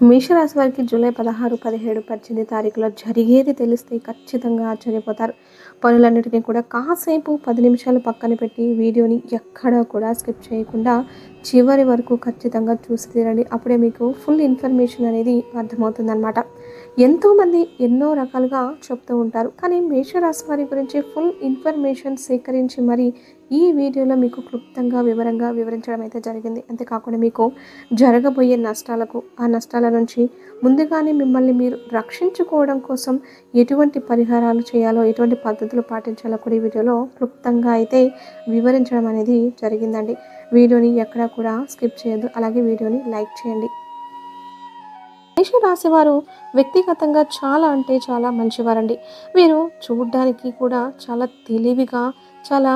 మేషరాశి వారికి జూలై 16, 17, 18 తారీఖులో జరిగేది తెలిస్తే ఖచ్చితంగా ఆశ్చర్యపోతారు. పనులన్నిటిని కూడా కాసేపు 10 నిమిషాలు పక్కన పెట్టి వీడియోని ఎక్కడా కూడా స్కిప్ చేయకుండా చివరి వరకు ఖచ్చితంగా చూసి తీరండి. అప్పుడే మీకు ఫుల్ ఇన్ఫర్మేషన్ అనేది అర్థమవుతుందనమాట. ఎంతోమంది ఎన్నో రకాలుగా చెప్తూ ఉంటారు. కానీ మేషరాశి వారి గురించి ఫుల్ ఇన్ఫర్మేషన్ సేకరించి మరి ఈ వీడియోలో మీకు క్లుప్తంగా వివరంగా వివరించడం అయితే జరిగింది. అంతేకాకుండా మీకు జరగబోయే నష్టాలకు, ఆ నష్టాల నుంచి ముందుగానే మిమ్మల్ని మీరు రక్షించుకోవడం కోసం ఎటువంటి పరిహారాలు చేయాలో, ఎటువంటి పద్ధతులు పాటించాలో కూడా ఈ వీడియోలో క్లుప్తంగా అయితే వివరించడం అనేది జరిగిందండి. వీడియోని ఎక్కడా కూడా స్కిప్ చేయొద్దు. అలాగే వీడియోని లైక్ చేయండి. మేషరాశి వారు వ్యక్తిగతంగా చాలా అంటే చాలా మంచివారండి. వీరు చూడ్డానికి కూడా చాలా తెలివిగా, చాలా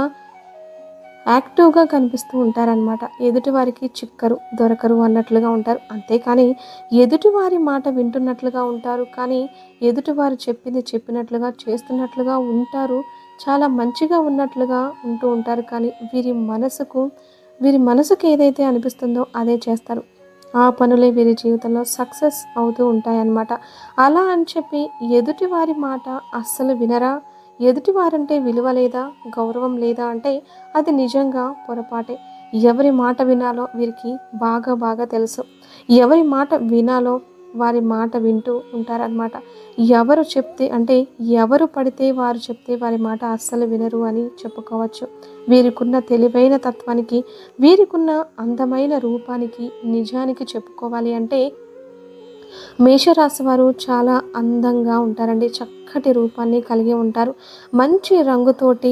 యాక్టివ్‌గా కనిపిస్తూ ఉంటారనమాట. ఎదుటివారికి చిక్కరు, దొరకరు అన్నట్లుగా ఉంటారు. అంతేకాని ఎదుటివారి మాట వింటున్నట్లుగా ఉంటారు. కానీ ఎదుటివారు చెప్పింది చెప్పినట్లుగా చేస్తున్నట్లుగా ఉంటారు. చాలా మంచిగా ఉన్నట్లుగా ఉంటూ ఉంటారు. కానీ వీరి మనసుకి ఏదైతే అనిపిస్తుందో అదే చేస్తారు. ఆ పనులే వీరి జీవితంలో సక్సెస్ అవుతూ ఉంటాయన్నమాట. అలా అని చెప్పి ఎదుటివారి మాట అస్సలు వినరా? ఎదుటివారంటే విలువ లేదా, గౌరవం లేదా అంటే అది నిజంగా పొరపాటే. ఎవరి మాట వినాలో వీరికి బాగా బాగా తెలుసు. ఎవరి మాట వినాలో వారి మాట వింటూ ఉంటారనమాట. ఎవరు చెప్తే అంటే ఎవరు పడితే వారు చెప్తే వారి మాట అస్సలు వినరు అని చెప్పుకోవచ్చు. వీరికున్న తెలివైన తత్వానికి, వీరికున్న అందమైన రూపానికి, నిజానికి చెప్పుకోవాలి అంటే మేషరాశి వారు చాలా అందంగా ఉంటారండి. చక్కటి రూపాన్ని కలిగి ఉంటారు. మంచి రంగుతోటి,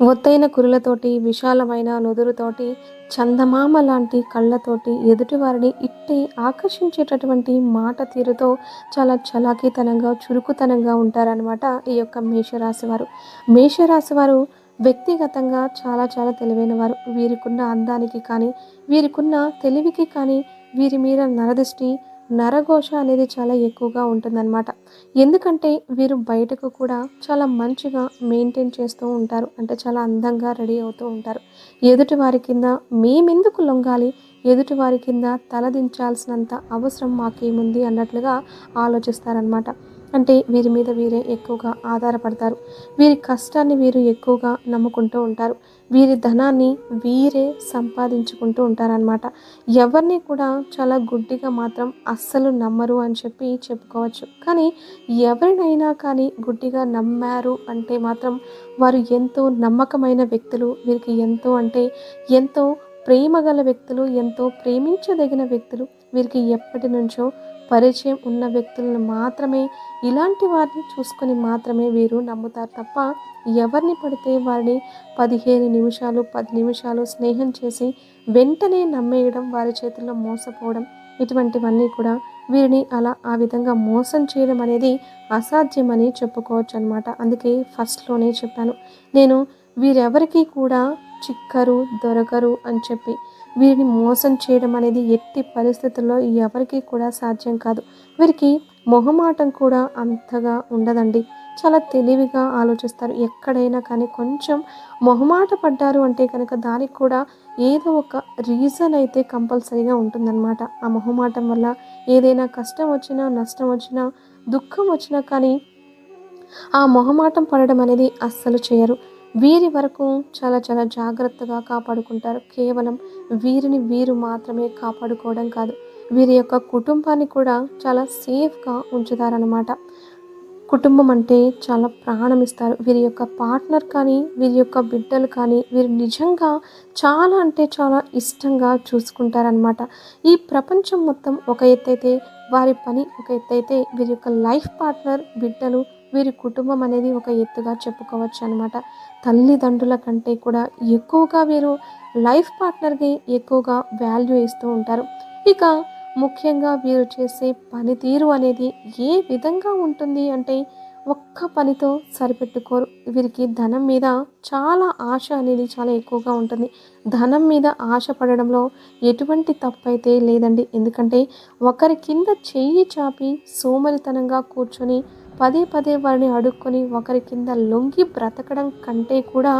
ఒత్తైన కురులతోటి, విశాలమైన నుదురుతోటి, చందమామ లాంటి కళ్ళతోటి ఎదుటివారిని ఇట్టి ఆకర్షించేటటువంటి మాట తీరుతో చాలా చలాకీతనంగా, చురుకుతనంగా ఉంటారనమాట ఈ యొక్క మేషరాశి వారు. మేషరాశి వారు వ్యక్తిగతంగా చాలా చాలా తెలివైన వారు. వీరికున్న అందానికి కానీ, వీరికున్న తెలివికి కానీ, వీరి మీద నరదిష్టి, నరఘోష అనేది చాలా ఎక్కువగా ఉంటుందన్నమాట. ఎందుకంటే వీరు బయటకు కూడా చాలా మంచిగా మెయింటైన్ చేస్తూ ఉంటారు. అంటే చాలా అందంగా రెడీ అవుతూ ఉంటారు. ఎదుటి వారి కింద మేమెందుకు లొంగాలి, ఎదుటి వారి కింద తలదించాల్సినంత అవసరం మాకేముంది అన్నట్లుగా ఆలోచిస్తారనమాట. అంటే వీరి మీద వీరే ఎక్కువగా ఆధారపడతారు. వీరి కష్టాన్ని వీరు ఎక్కువగా నమ్ముకుంటూ ఉంటారు. వీరి ధనాన్ని వీరే సంపాదించుకుంటూ ఉంటారనమాట. ఎవరిని కూడా చాలా గుడ్డిగా మాత్రం అస్సలు నమ్మరు అని చెప్పి చెప్పుకోవచ్చు. కానీ ఎవరినైనా కానీ గుడ్డిగా నమ్మారు అంటే మాత్రం వారు ఎంతో నమ్మకమైన వ్యక్తులు. వీరికి ఎంతో అంటే ఎంతో ప్రేమ గల వ్యక్తులు, ఎంతో ప్రేమించదగిన వ్యక్తులు, వీరికి ఎప్పటి నుంచో పరిచయం ఉన్న వ్యక్తులను మాత్రమే, ఇలాంటి వారిని చూసుకొని మాత్రమే వీరు నమ్ముతారు తప్ప ఎవరిని పడితే వారిని 15 నిమిషాలు 10 నిమిషాలు స్నేహం చేసి వెంటనే నమ్మేయడం, వారి చేతుల్లో మోసపోవడం, ఇటువంటివన్నీ కూడా వీరిని అలా ఆ విధంగా మోసం చేయడం అనేది అసాధ్యమని చెప్పుకోవచ్చు అనమాట. అందుకే ఫస్ట్లోనే చెప్పాను నేను, వీరెవరికి కూడా చిక్కరు, దొరకరు అని చెప్పి. వీరిని మోసం చేయడం అనేది ఎట్టి పరిస్థితుల్లో ఎవరికీ కూడా సాధ్యం కాదు. వీరికి మొహమాటం కూడా అంతగా ఉండదండి. చాలా తెలివిగా ఆలోచిస్తారు. ఎక్కడైనా కానీ కొంచెం మొహమాట పడ్డారు అంటే కనుక దానికి కూడా ఏదో ఒక రీజన్ అయితే కంపల్సరీగా ఉంటుందన్నమాట. ఆ మొహమాటం వల్ల ఏదైనా కష్టం వచ్చినా, నష్టం వచ్చినా, దుఃఖం వచ్చినా కానీ ఆ మొహమాటం పడడం అనేది అస్సలు చేయరు. వీరి వరకు చాలా చాలా జాగ్రత్తగా కాపాడుకుంటారు. కేవలం వీరిని వీరు మాత్రమే కాపాడుకోవడం కాదు, వీరి యొక్క కుటుంబాన్ని కూడా చాలా సేఫ్గా ఉంచుతారనమాట. కుటుంబం అంటే చాలా ప్రాణం ఇస్తారు. వీరి యొక్క పార్ట్నర్ కానీ, వీరి యొక్క బిడ్డలు కానీ, వీరు నిజంగా చాలా అంటే చాలా ఇష్టంగా చూసుకుంటారనమాట. ఈ ప్రపంచం మొత్తం ఒక ఎత్తైతే, వారి పని ఒక ఎత్తైతే, వీరి యొక్క లైఫ్ పార్ట్నర్, బిడ్డలు, వీరి కుటుంబం అనేది ఒక ఎత్తుగా చెప్పుకోవచ్చు అనమాట. తల్లిదండ్రుల కంటే కూడా ఎక్కువగా వీరు లైఫ్ పార్ట్నర్‌కి ఎక్కువగా వాల్యూ ఇస్తూ ఉంటారు. ఇక ముఖ్యంగా వీరు చేసే పనితీరు అనేది ఏ విధంగా ఉంటుంది అంటే ఒక్క పనితో సరిపెట్టుకోరు. వీరికి ధనం మీద చాలా ఆశ అనేది చాలా ఎక్కువగా ఉంటుంది. ధనం మీద ఆశ పడడంలో ఎటువంటి తప్పైతే లేదండి. ఎందుకంటే ఒకరి కింద చెయ్యి చాపి సోమరితనంగా కూర్చొని పదే పదే వారిని అడుక్కొని ఒకరి కింద లొంగి బ్రతకడం కంటే కూడా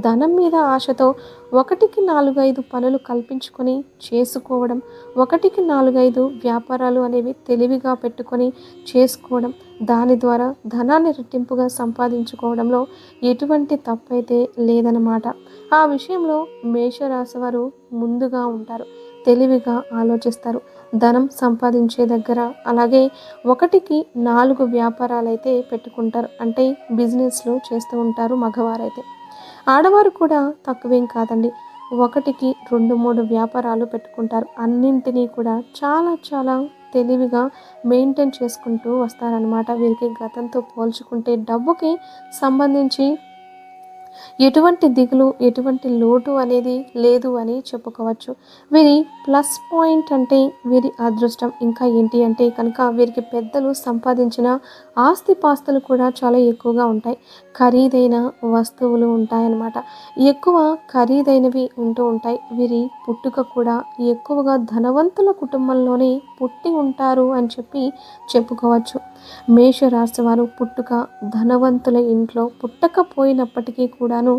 ధనం మీద ఆశతో 1కి 4, 5 పనులు కల్పించుకొని చేసుకోవడం, 1కి 4, 5 వ్యాపారాలు అనేవి తెలివిగా పెట్టుకొని చేసుకోవడం, దాని ద్వారా ధనాన్ని రెట్టింపుగా సంపాదించుకోవడంలో ఎటువంటి తప్పైతే లేదన్నమాట. ఆ విషయంలో మేషరాశి వారు ముందుగా ఉంటారు. తెలివిగా ఆలోచిస్తారు. ధనం సంపాదించే దగ్గర అలాగే 1కి 4 వ్యాపారాలైతే పెట్టుకుంటారు. అంటే బిజినెస్‌లు చేస్తూ ఉంటారు మగవారైతే. ఆడవారు కూడా తక్కువేం కాదండి. 1కి 2, 3 వ్యాపారాలు పెట్టుకుంటారు. అన్నింటినీ కూడా చాలా చాలా తెలివిగా మెయింటైన్ చేసుకుంటూ వస్తారనమాట. వీరికి గతంతో పోల్చుకుంటే డబ్బుకి సంబంధించి ఎటువంటి దిగులు, ఎటువంటి లోటు అనేది లేదు అని చెప్పుకోవచ్చు. వీరి ప్లస్ పాయింట్ అంటే వీరి అదృష్టం. ఇంకా ఏంటి అంటే కనుక వీరికి పెద్దలు సంపాదించిన ఆస్తిపాస్తులు కూడా చాలా ఎక్కువగా ఉంటాయి. ఖరీదైన వస్తువులు ఉంటాయన్నమాట. ఎక్కువ ఖరీదైనవి ఉంటూ ఉంటాయి. వీరి పుట్టుక కూడా ఎక్కువగా ధనవంతుల కుటుంబంలోనే పుట్టి ఉంటారు అని చెప్పి చెప్పుకోవచ్చు. మేషరాశి వారు పుట్టుక ధనవంతుల ఇంట్లో పుట్టకపోయినప్పటికీ కూడాను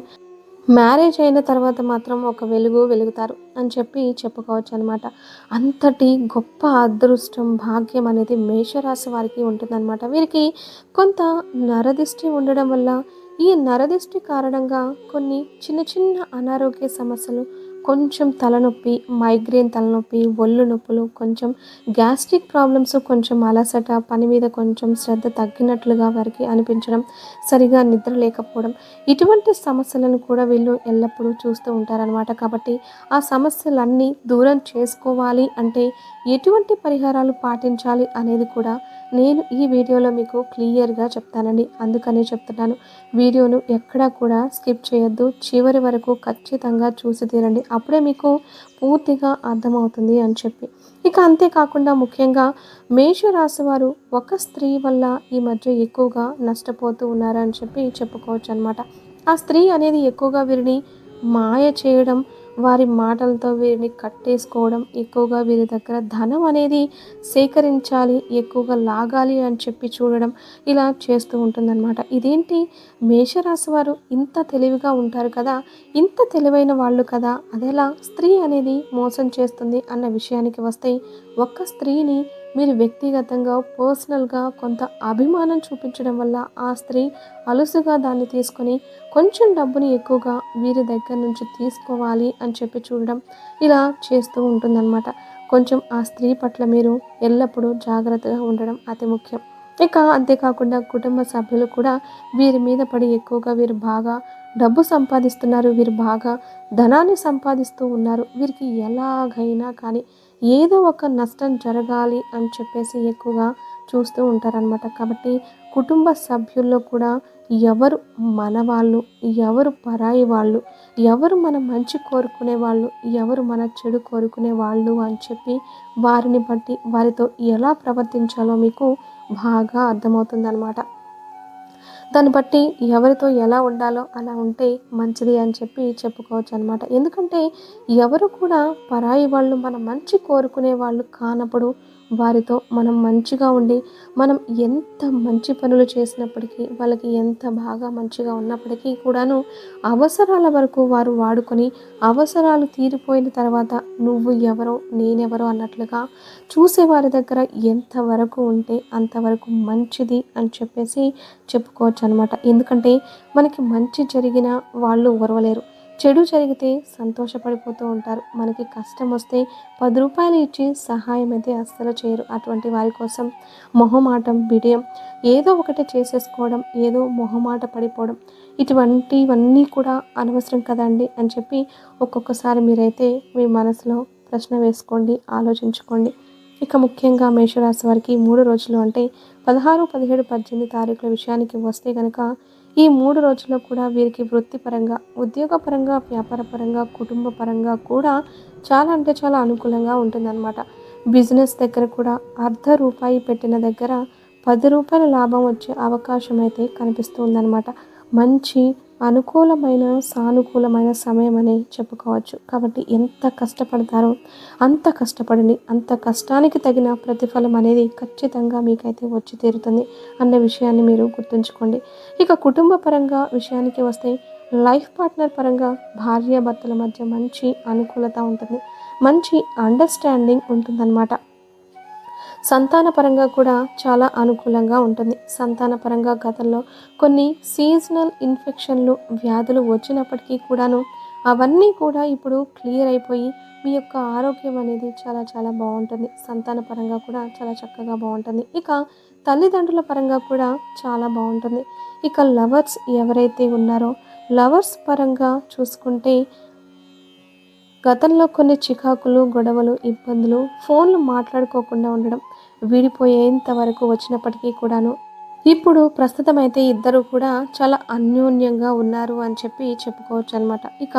మ్యారేజ్ అయిన తర్వాత మాత్రం ఒక వెలుగు వెలుగుతారు అని చెప్పి చెప్పుకోవచ్చు అనమాట. అంతటి గొప్ప అదృష్టం, భాగ్యం అనేది మేషరాశి వారికి ఉంటుందన్నమాట. వీరికి కొంత నరదిష్టి ఉండడం వల్ల ఈ నరదిష్టి కారణంగా కొన్ని చిన్న చిన్న అనారోగ్య సమస్యలు, కొంచెం తలనొప్పి, మైగ్రేన్ తలనొప్పి, ఒళ్ళు నొప్పులు, కొంచెం గ్యాస్ట్రిక్ ప్రాబ్లమ్స్, కొంచెం అలసట, పని మీద కొంచెం శ్రద్ధ తగ్గినట్లుగా వారికి అనిపించడం, సరిగా నిద్ర లేకపోవడం, ఇటువంటి సమస్యలను కూడా వీళ్ళు ఎల్లప్పుడూ చూస్తూ ఉంటారనమాట. కాబట్టి ఆ సమస్యలన్నీ దూరం చేసుకోవాలి అంటే ఎటువంటి పరిహారాలు పాటించాలి అనేది కూడా నేను ఈ వీడియోలో మీకు క్లియర్గా చెప్తానండి. అందుకనే చెప్తున్నాను, వీడియోను ఎక్కడా కూడా స్కిప్ చేయొద్దు. చివరి వరకు ఖచ్చితంగా చూసి తీరండి. అప్పుడే మీకు పూర్తిగా అర్థమవుతుంది అని చెప్పి. ఇక అంతేకాకుండా ముఖ్యంగా మేషరాశి వారు ఒక స్త్రీ వల్ల ఈ మధ్య ఎక్కువగా నష్టపోతూ ఉన్నారని చెప్పి చెప్పుకోవచ్చు అనమాట. ఆ స్త్రీ అనేది ఎక్కువగా వీరిని మాయ చేయడం, వారి మాటలతో వీరిని కట్టేసుకోవడం, ఎక్కువగా వీరి దగ్గర ధనం అనేది సేకరించాలి, ఎక్కువగా లాగాలి అని చెప్పి చూడడం, ఇలా చేస్తూ ఉంటుందన్నమాట. ఇదేంటి, మేషరాశి వారు ఇంత తెలివిగా ఉంటారు కదా, ఇంత తెలివైన వాళ్ళు కదా, అదెలా స్త్రీ అనేది మోసం చేస్తుంది అన్న విషయానికి వస్తే, ఒక్క స్త్రీని మీరు వ్యక్తిగతంగా పర్సనల్గా కొంత అభిమానం చూపించడం వల్ల ఆ స్త్రీ అలుసుగా దాన్ని తీసుకొని కొంచెం డబ్బుని ఎక్కువగా వీరి దగ్గర నుంచి తీసుకోవాలి అని చెప్పి చూడడం, ఇలా చేస్తూ ఉంటుందన్నమాట. కొంచెం ఆ స్త్రీ పట్ల మీరు ఎల్లప్పుడూ జాగ్రత్తగా ఉండడం అతి ముఖ్యం. ఇక అంతేకాకుండా కుటుంబ సభ్యులు కూడా వీరి మీద పడి ఎక్కువగా వీరు బాగా డబ్బు సంపాదిస్తున్నారు, వీరు బాగా ధనాన్ని సంపాదిస్తూ ఉన్నారు, వీరికి ఎలాగైనా కానీ ఏదో ఒక నష్టం జరగాలి అని చెప్పేసి ఎక్కువగా చూస్తూ ఉంటారనమాట. కాబట్టి కుటుంబ సభ్యుల్లో కూడా ఎవరు మనవాళ్ళు, ఎవరు పరాయి వాళ్ళు, ఎవరు మన మంచి కోరుకునే వాళ్ళు, ఎవరు మన చెడు కోరుకునే వాళ్ళు అని చెప్పి వారిని బట్టి వారితో ఎలా ప్రవర్తించాలో మీకు బాగా అర్థమవుతుందన్నమాట. దాన్ని బట్టి ఎవరితో ఎలా ఉండాలో అలా ఉంటే మంచిది అని చెప్పి చెప్పుకోవచ్చు అనమాట. ఎందుకంటే ఎవరు కూడా పరాయి వాళ్ళు మన మంచి కోరుకునే వాళ్ళు కానప్పుడు వారితో మనం మంచిగా ఉండి, మనం ఎంత మంచి పనులు చేసినప్పటికీ, వాళ్ళకి ఎంత బాగా మంచిగా ఉన్నప్పటికీ కూడాను అవసరాల వరకు వారు వాడుకొని, అవసరాలు తీరిపోయిన తర్వాత నువ్వు ఎవరో నేనెవరో అన్నట్లుగా చూసేవారి దగ్గర ఎంతవరకు ఉంటే అంతవరకు మంచిది అని చెప్పేసి చెప్పుకోవచ్చు అనమాట. ఎందుకంటే మనకి మంచి జరిగిన వాళ్ళు ఓర్వలేరు, చెడు జరిగితే సంతోషపడిపోతూ ఉంటారు. మనకి కష్టం వస్తే 10 రూపాయలు ఇచ్చి సహాయం అయితే అస్సలు చేయరు. అటువంటి వారి కోసం మొహమాటం, బిడియం, ఏదో ఒకటి చేసేసుకోవడం, ఏదో మొహమాట పడిపోవడం, ఇటువంటివన్నీ కూడా అనవసరం కదండి అని చెప్పి ఒక్కొక్కసారి మీరైతే మీ మనసులో ప్రశ్న వేసుకోండి, ఆలోచించుకోండి. ఇక ముఖ్యంగా మేషరాశి వారికి 3 రోజులు అంటే 16, 17, 18 తారీఖుల విషయానికి వస్తే కనుక ఈ 3 రోజుల్లో కూడా వీరికి వృత్తిపరంగా, ఉద్యోగపరంగా, వ్యాపారపరంగా, కుటుంబ పరంగా కూడా చాలా అంటే చాలా అనుకూలంగా ఉంటుందన్నమాట. బిజినెస్ దగ్గర కూడా ₹0.5 పెట్టిన దగ్గర ₹10 లాభం వచ్చే అవకాశం అయితే కనిపిస్తుందన్నమాట. మంచి అనుకూలమైన, సానుకూలమైన సమయం అని చెప్పుకోవచ్చు. కాబట్టి ఎంత కష్టపడతారో అంత కష్టపడండి. అంత కష్టానికి తగిన ప్రతిఫలం అనేది ఖచ్చితంగా మీకైతే వచ్చి తీరుతుంది అన్న విషయాన్ని మీరు గుర్తుంచుకోండి. ఇక కుటుంబ పరంగా విషయానికి వస్తే లైఫ్ పార్ట్నర్ పరంగా భార్యాభర్తల మధ్య మంచి అనుకూలత ఉంటుంది, మంచి అండర్స్టాండింగ్ ఉంటుందన్నమాట. సంతాన పరంగా కూడా చాలా అనుకూలంగా ఉంటుంది. సంతాన పరంగా గతంలో కొన్ని సీజనల్ ఇన్ఫెక్షన్లు, వ్యాధులు వచ్చినప్పటికీ కూడాను అవన్నీ కూడా ఇప్పుడు క్లియర్ అయిపోయి మీ యొక్క ఆరోగ్యం అనేది చాలా చాలా బాగుంటుంది. సంతాన పరంగా కూడా చాలా చక్కగా బాగుంటుంది. ఇక తల్లిదండ్రుల పరంగా కూడా చాలా బాగుంటుంది. ఇక లవర్స్ ఎవరైతే ఉన్నారో లవర్స్ పరంగా చూసుకుంటే గతంలో కొన్ని చికాకులు, గొడవలు, ఇబ్బందులు, ఫోన్లు మాట్లాడుకోకుండా ఉండడం, విడిపోయేంత వరకు వచ్చినప్పటికీ కూడాను ఇప్పుడు ప్రస్తుతం అయితే ఇద్దరు కూడా చాలా అన్యోన్యంగా ఉన్నారు అని చెప్పుకోవచ్చు అనమాట. ఇక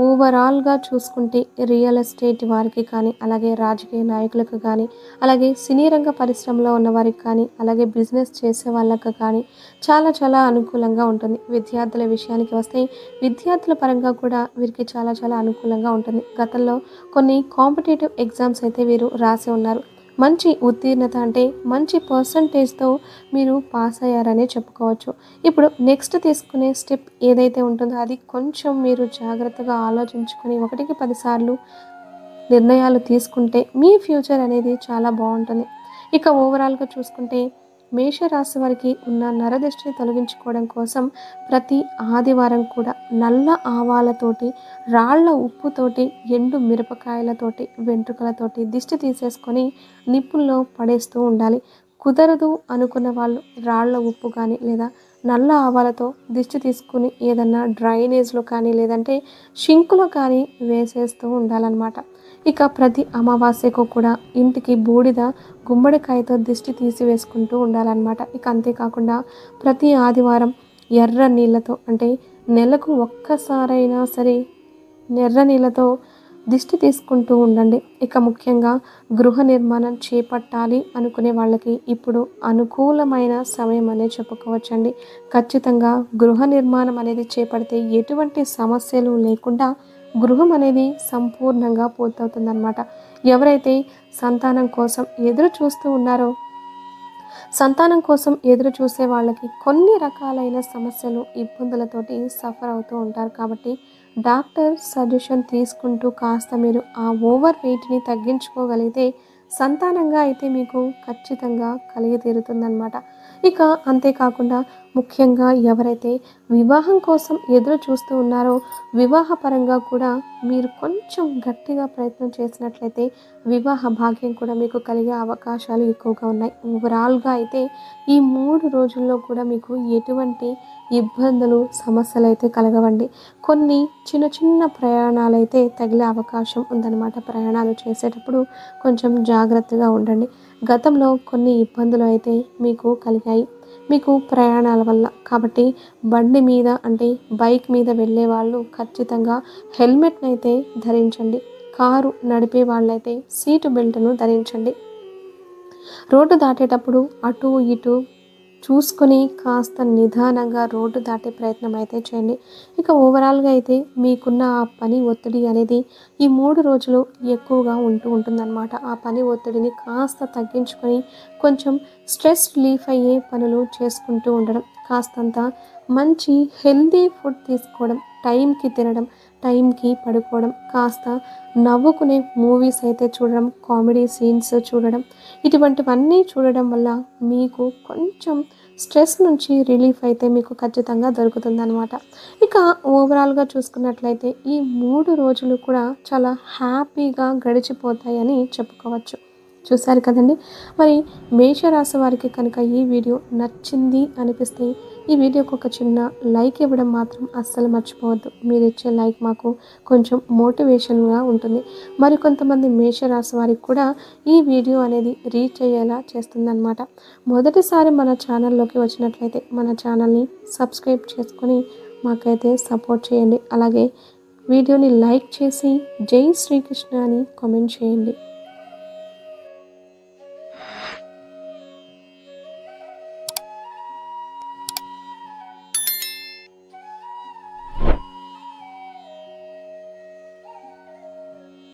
ఓవరాల్గా చూసుకుంటే రియల్ ఎస్టేట్ వారికి కానీ, అలాగే రాజకీయ నాయకులకు కానీ, అలాగే సినీ రంగ పరిశ్రమలో ఉన్న వారికి కానీ, అలాగే బిజినెస్ చేసే వాళ్ళకు కానీ చాలా చాలా అనుకూలంగా ఉంటుంది. విద్యార్థుల విషయానికి వస్తే విద్యార్థుల పరంగా కూడా వీరికి చాలా చాలా అనుకూలంగా ఉంటుంది. గతంలో కొన్ని కాంపిటేటివ్ ఎగ్జామ్స్ అయితే వీరు రాసి ఉన్నారు. మంచి ఉత్తీర్ణత అంటే మంచి పర్సంటేజ్తో మీరు పాస్ అయ్యారనే చెప్పుకోవచ్చు. ఇప్పుడు నెక్స్ట్ తీసుకునే స్టెప్ ఏదైతే ఉంటుందో అది కొంచెం మీరు జాగ్రత్తగా ఆలోచించుకొని 1కి 10 సార్లు నిర్ణయాలు తీసుకుంటే మీ ఫ్యూచర్ అనేది చాలా బాగుంటుంది. ఇక ఓవరాల్గా చూసుకుంటే మేషరాశి వారికి ఉన్న నరదిష్టిని తొలగించుకోవడం కోసం ప్రతి ఆదివారం కూడా నల్ల ఆవాలతోటి, రాళ్ల ఉప్పుతోటి, ఎండు మిరపకాయలతోటి, వెంట్రుకలతోటి దిష్టి తీసేసుకొని నిప్పుల్లో పడేస్తూ ఉండాలి. కుదరదు అనుకున్న వాళ్ళు రాళ్ల ఉప్పు కానీ లేదా నల్ల ఆవాలతో దిష్టి తీసుకుని ఏదన్నా డ్రైనేజ్లో కానీ లేదంటే షింకులో కానీ వేసేస్తూ ఉండాలన్నమాట. ఇక ప్రతి అమావాస్యకు కూడా ఇంటికి బూడిద గుమ్మడికాయతో దిష్టి తీసివేసుకుంటూ ఉండాలన్నమాట. ఇక అంతేకాకుండా ప్రతి ఆదివారం ఎర్ర నీళ్ళతో అంటే నెలకు ఒక్కసారైనా సరే ఎర్ర నీళ్ళతో దిష్టి తీసుకుంటూ ఉండండి. ఇక ముఖ్యంగా గృహ నిర్మాణం చేపట్టాలి అనుకునే వాళ్ళకి ఇప్పుడు అనుకూలమైన సమయం అనే చెప్పుకోవచ్చండి. ఖచ్చితంగా గృహ నిర్మాణం అనేది చేపడితే ఎటువంటి సమస్యలు లేకుండా గృహం అనేది సంపూర్ణంగా పూర్తవుతుందన్నమాట. ఎవరైతే సంతానం కోసం ఎదురు చూస్తూ ఉన్నారో సంతానం కోసం ఎదురు చూసే వాళ్ళకి కొన్ని రకాలైన సమస్యలు, ఇబ్బందులతోటి సఫర్ అవుతూ ఉంటారు. కాబట్టి డాక్టర్ సజెషన్ తీసుకుంటూ కాస్త మీరు ఆ ఓవర్ వెయిట్ని తగ్గించుకోగలిగితే సంతానంగా అయితే మీకు ఖచ్చితంగా కలిగి తీరుతుందన్నమాట. ఇక అంతేకాకుండా ముఖ్యంగా ఎవరైతే వివాహం కోసం ఎదురు చూస్తూ ఉన్నారో వివాహపరంగా కూడా మీరు కొంచెం గట్టిగా ప్రయత్నం చేసినట్లయితే వివాహ భాగ్యం కూడా మీకు కలిగే అవకాశాలు ఎక్కువగా ఉన్నాయి. ఓవరాల్గా అయితే ఈ 3 రోజుల్లో కూడా మీకు ఎటువంటి ఇబ్బందులు, సమస్యలు అయితే కలగవండి. కొన్ని చిన్న చిన్న ప్రయాణాలు అయితే తగిలే అవకాశం ఉందన్నమాట. ప్రయాణాలు చేసేటప్పుడు కొంచెం జాగ్రత్తగా ఉండండి. గతంలో కొన్ని ఇబ్బందులు అయితే మీకు కలిగాయి మీకు ప్రయాణాల వల్ల. కాబట్టి బండి మీద అంటే బైక్ మీద వెళ్ళే వాళ్ళు ఖచ్చితంగా హెల్మెట్ని అయితే ధరించండి. కారు నడిపే వాళ్ళైతే సీటు బెల్ట్ను ధరించండి. రోడ్డు దాటేటప్పుడు అటు ఇటు చూసుకొని కాస్త నిదానంగా రోడ్డు దాటే ప్రయత్నం అయితే చేయండి. ఇక ఓవరాల్గా అయితే మీకున్న ఆ పని ఒత్తిడి అనేది ఈ 3 రోజులు ఎక్కువగా ఉంటుందన్నమాట. ఆ పని ఒత్తిడిని కాస్త తగ్గించుకొని కొంచెం స్ట్రెస్ రిలీఫ్ అయ్యే పనులు చేసుకుంటూ ఉండడం, కాస్తంత మంచి హెల్దీ ఫుడ్ తీసుకోవడం, టైంకి తినడం, టైంకి పడుకోవడం, కాస్త నవ్వుకునే మూవీస్ అయితే చూడడం, కామెడీ సీన్స్ చూడడం, ఇటువంటివన్నీ చూడడం వల్ల మీకు కొంచెం స్ట్రెస్ నుంచి రిలీఫ్ అయితే మీకు ఖచ్చితంగా దొరుకుతుందనమాట. ఇక ఓవరాల్గా చూసుకున్నట్లయితే ఈ 3 రోజులు కూడా చాలా హ్యాపీగా గడిచిపోతాయని చెప్పుకోవచ్చు. చూశారు కదండి. మరి మేషరాశి వారికి కనుక ఈ వీడియో నచ్చింది అనిపిస్తే ఈ వీడియోకి ఒక చిన్న లైక్ ఇవ్వడం మాత్రం అస్సలు మర్చిపోవద్దు. మీరు ఇచ్చే లైక్ మాకు కొంచెం మోటివేషన్గా ఉంటుంది. మరి కొంతమంది మేషరాశి వారికి కూడా ఈ వీడియో అనేది రీచ్ అయ్యేలా చేస్తుందన్నమాట. మొదటిసారి మన ఛానల్లోకి వచ్చినట్లయితే మన ఛానల్ని సబ్స్క్రైబ్ చేసుకొని మాకైతే సపోర్ట్ చేయండి. అలాగే వీడియోని లైక్ చేసి జై శ్రీకృష్ణ అని కామెంట్ చేయండి.